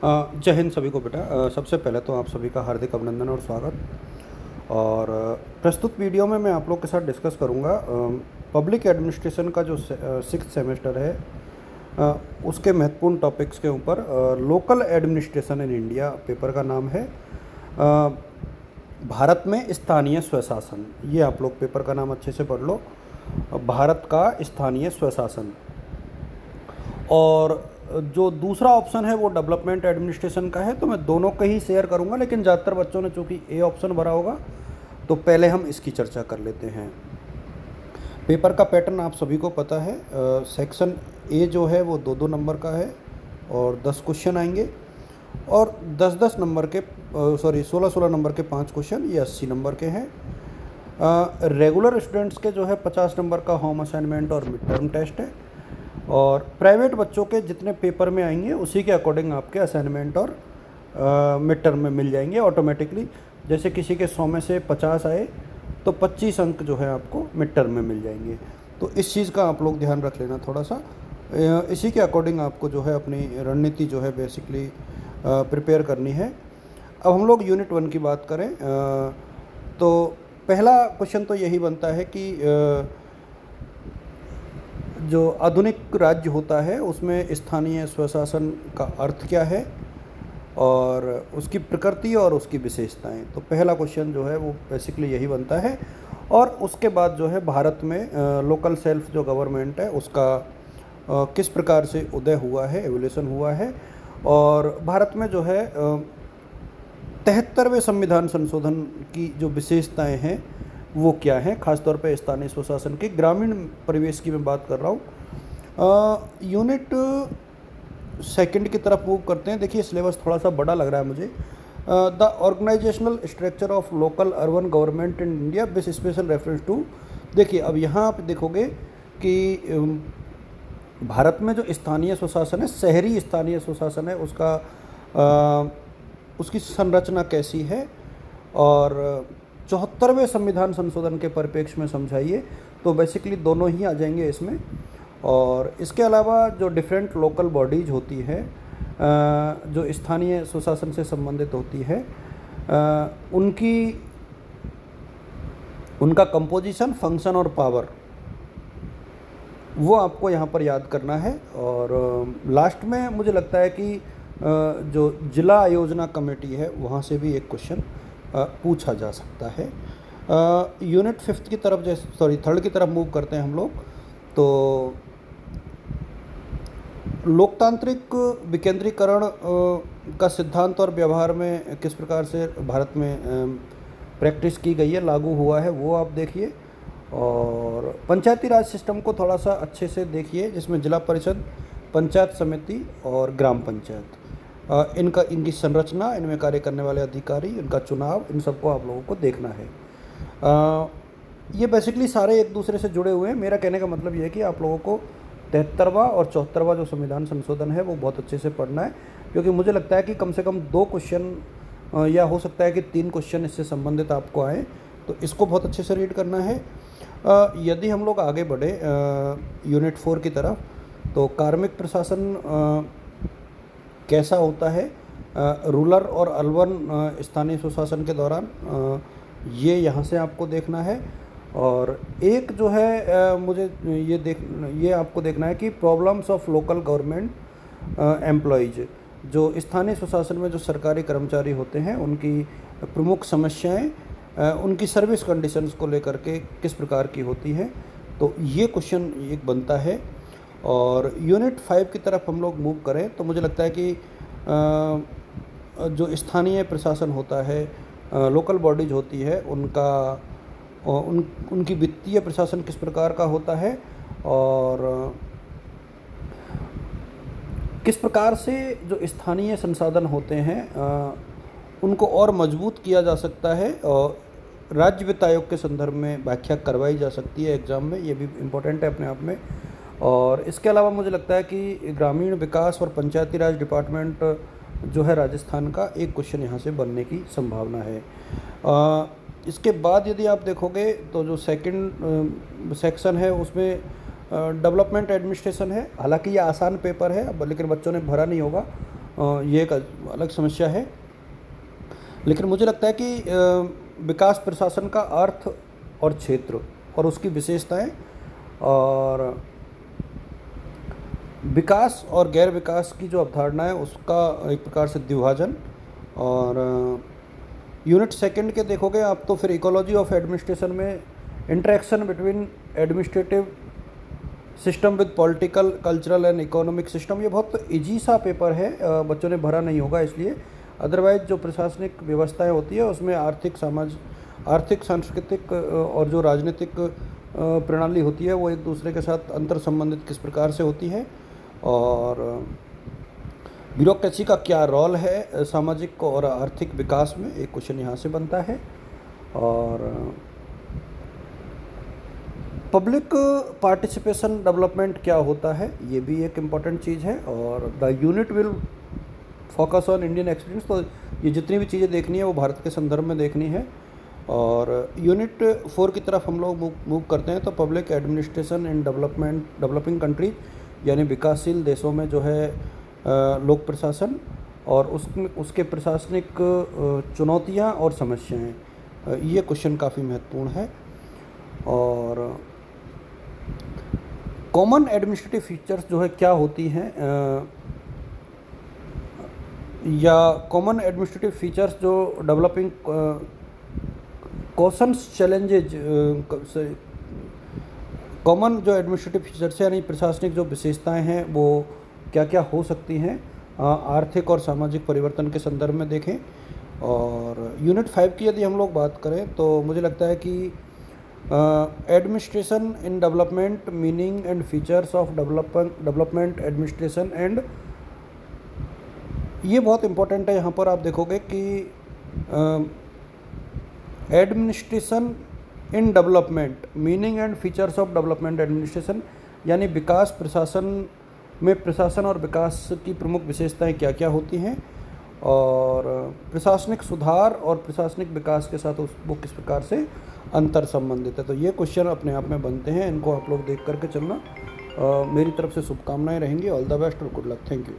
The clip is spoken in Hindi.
जय हिंद सभी को बेटा। सबसे पहले तो आप सभी का हार्दिक अभिनंदन और स्वागत। और प्रस्तुत वीडियो में मैं आप लोग के साथ डिस्कस करूंगा पब्लिक एडमिनिस्ट्रेशन का जो सिक्स्थ सेमेस्टर है उसके महत्वपूर्ण टॉपिक्स के ऊपर। Local administration in India paper का नाम है। भारत में स्थानीय स्वशासन, ये आप लोग पेपर का नाम अच्छे से पढ़ लो। भारत का स्थानीय स्वशासन। और जो दूसरा ऑप्शन है वो डेवलपमेंट एडमिनिस्ट्रेशन का है, तो मैं दोनों का ही शेयर करूंगा, लेकिन ज़्यादातर बच्चों ने चूँकि ए ऑप्शन भरा होगा तो पहले हम इसकी चर्चा कर लेते हैं। पेपर का पैटर्न आप सभी को पता है। सेक्शन ए जो है वो 2-2 नंबर का है और 10 क्वेश्चन आएंगे, और 10-10 नंबर के 16-16 नंबर के 5 क्वेश्चन, ये 80 नंबर के हैं। रेगुलर स्टूडेंट्स के जो है 50 नंबर का होम असाइनमेंट और मिड टर्म टेस्ट है, और प्राइवेट बच्चों के जितने पेपर में आएंगे उसी के अकॉर्डिंग आपके असाइनमेंट और मिड टर्म में मिल जाएंगे ऑटोमेटिकली। जैसे किसी के 100 में से 50 आए तो 25 अंक जो है आपको मिड टर्म में मिल जाएंगे। तो इस चीज़ का आप लोग ध्यान रख लेना थोड़ा सा। इसी के अकॉर्डिंग आपको जो है अपनी रणनीति जो है बेसिकली प्रिपेयर करनी है। अब हम लोग यूनिट 1 की बात करें तो पहला क्वेश्चन तो यही बनता है कि जो आधुनिक राज्य होता है उसमें स्थानीय स्वशासन का अर्थ क्या है और उसकी प्रकृति और उसकी विशेषताएं। तो पहला क्वेश्चन जो है वो बेसिकली यही बनता है। और उसके बाद जो है भारत में लोकल सेल्फ जो गवर्नमेंट है उसका किस प्रकार से उदय हुआ है, एवोल्यूशन हुआ है, और भारत में जो है 73वें संविधान संशोधन की जो विशेषताएं हैं वो क्या है, खासतौर पे स्थानीय स्वशासन के ग्रामीण परिवेश की मैं बात कर रहा हूँ। यूनिट सेकंड की तरफ मूव करते हैं। देखिए सिलेबस थोड़ा सा बड़ा लग रहा है मुझे। The organisational structure of local urban government in India with special reference to. देखिए अब यहाँ आप देखोगे कि भारत में जो स्थानीय स्वशासन है, शहरी स्थानीय स्वशासन है, उसकी संरचना कैसी है, और 74वें संविधान संशोधन के परिप्रेक्ष्य में समझाइए। तो बेसिकली दोनों ही आ जाएंगे इसमें। और इसके अलावा जो डिफरेंट लोकल बॉडीज होती है जो स्थानीय स्वशासन से संबंधित होती है, उनका कंपोजिशन, फंक्शन और पावर, वो आपको यहाँ पर याद करना है। और लास्ट में मुझे लगता है कि जो जिला आयोजना कमेटी है वहाँ से भी एक क्वेश्चन पूछा जा सकता है। यूनिट 5 की तरफ थर्ड की तरफ मूव करते हैं हम लोग। तो लोकतांत्रिक विकेंद्रीकरण का सिद्धांत और व्यवहार में किस प्रकार से भारत में प्रैक्टिस की गई है, लागू हुआ है, वो आप देखिए। और पंचायती राज सिस्टम को थोड़ा सा अच्छे से देखिए, जिसमें जिला परिषद, पंचायत समिति और ग्राम पंचायत, इनकी संरचना, इनमें कार्य करने वाले अधिकारी, इनका चुनाव, इन सबको आप लोगों को देखना है। ये बेसिकली सारे एक दूसरे से जुड़े हुए हैं। मेरा कहने का मतलब ये है कि आप लोगों को 73वां और 74वां जो संविधान संशोधन है वो बहुत अच्छे से पढ़ना है, क्योंकि मुझे लगता है कि कम से कम 2 क्वेश्चन या हो सकता है कि 3 क्वेश्चन इससे संबंधित आपको आए, तो इसको बहुत अच्छे से रीड करना है। यदि हम लोग आगे बढ़े यूनिट 4 की तरफ, तो कार्मिक प्रशासन कैसा होता है रूरल और अर्बन स्थानीय स्वशासन के दौरान, ये यहाँ से आपको देखना है। और एक जो है मुझे ये आपको देखना है कि problems of local government employees, जो स्थानीय स्वशासन में जो सरकारी कर्मचारी होते हैं उनकी प्रमुख समस्याएं, उनकी सर्विस कंडीशंस को लेकर के किस प्रकार की होती हैं, तो ये क्वेश्चन एक बनता है। और यूनिट 5 की तरफ हम लोग मूव करें तो मुझे लगता है कि जो स्थानीय प्रशासन होता है, लोकल बॉडीज होती है, उनकी वित्तीय प्रशासन किस प्रकार का होता है, और किस प्रकार से जो स्थानीय संसाधन होते हैं उनको और मजबूत किया जा सकता है, और राज्य वित्त आयोग के संदर्भ में व्याख्या करवाई जा सकती है एग्ज़ाम में। ये भी इम्पोर्टेंट है अपने आप में। और इसके अलावा मुझे लगता है कि ग्रामीण विकास और पंचायती राज डिपार्टमेंट जो है राजस्थान का, एक क्वेश्चन यहाँ से बनने की संभावना है। इसके बाद यदि आप देखोगे तो जो सेकंड सेक्शन है उसमें डेवलपमेंट एडमिनिस्ट्रेशन है। हालांकि ये आसान पेपर है, लेकिन बच्चों ने भरा नहीं होगा, ये एक अलग समस्या है। लेकिन मुझे लगता है कि विकास प्रशासन का अर्थ और क्षेत्र और उसकी विशेषताएं और विकास और गैर विकास की जो अवधारणा है उसका एक प्रकार से द्विभाजन। और यूनिट सेकंड के देखोगे आप तो फिर इकोलॉजी ऑफ एडमिनिस्ट्रेशन में interaction between administrative system with political cultural and economic system. ये बहुत इजी सा पेपर है, बच्चों ने भरा नहीं होगा इसलिए। अदरवाइज जो प्रशासनिक व्यवस्थाएं होती है उसमें आर्थिक सांस्कृतिक और जो राजनीतिक प्रणाली होती है वो एक दूसरे के साथ अंतर संबंधित किस प्रकार से होती है, और ब्यूरोक्रेसी का क्या रोल है सामाजिक और आर्थिक विकास में, एक क्वेश्चन यहाँ से बनता है। और पब्लिक पार्टिसिपेशन डेवलपमेंट क्या होता है, ये भी एक इम्पॉर्टेंट चीज़ है। और the unit will focus on Indian experience, तो ये जितनी भी चीज़ें देखनी है वो भारत के संदर्भ में देखनी है। और यूनिट 4 की तरफ हम लोग मूव करते हैं, तो public administration in developing countries, यानी विकासशील देशों में जो है लोक प्रशासन और उसके प्रशासनिक चुनौतियां और समस्याएं, ये क्वेश्चन काफ़ी महत्वपूर्ण है। और कॉमन एडमिनिस्ट्रेटिव फीचर्स जो है क्या होती हैं, या कॉमन एडमिनिस्ट्रेटिव फीचर्स जो डेवलपिंग क्वेश्चंस चैलेंजेज, कॉमन जो एडमिनिस्ट्रेटिव फीचर्स है यानी प्रशासनिक जो विशेषताएं हैं वो क्या क्या हो सकती हैं आर्थिक और सामाजिक परिवर्तन के संदर्भ में देखें। और यूनिट 5 की यदि हम लोग बात करें तो मुझे लगता है कि administration in development, meaning and features of development administration and, ये बहुत इम्पोर्टेंट है। यहाँ पर आप देखोगे कि administration in development, meaning and features of development administration, यानी विकास प्रशासन में प्रशासन और विकास की प्रमुख विशेषताएं क्या क्या होती हैं, और प्रशासनिक सुधार और प्रशासनिक विकास के साथ वो किस प्रकार से अंतर संबंधित है। तो ये क्वेश्चन अपने आप में बनते हैं, इनको आप लोग देख करके चलना। मेरी तरफ से शुभकामनाएं रहेंगी। ऑल द बेस्ट और गुड लक। Thank you.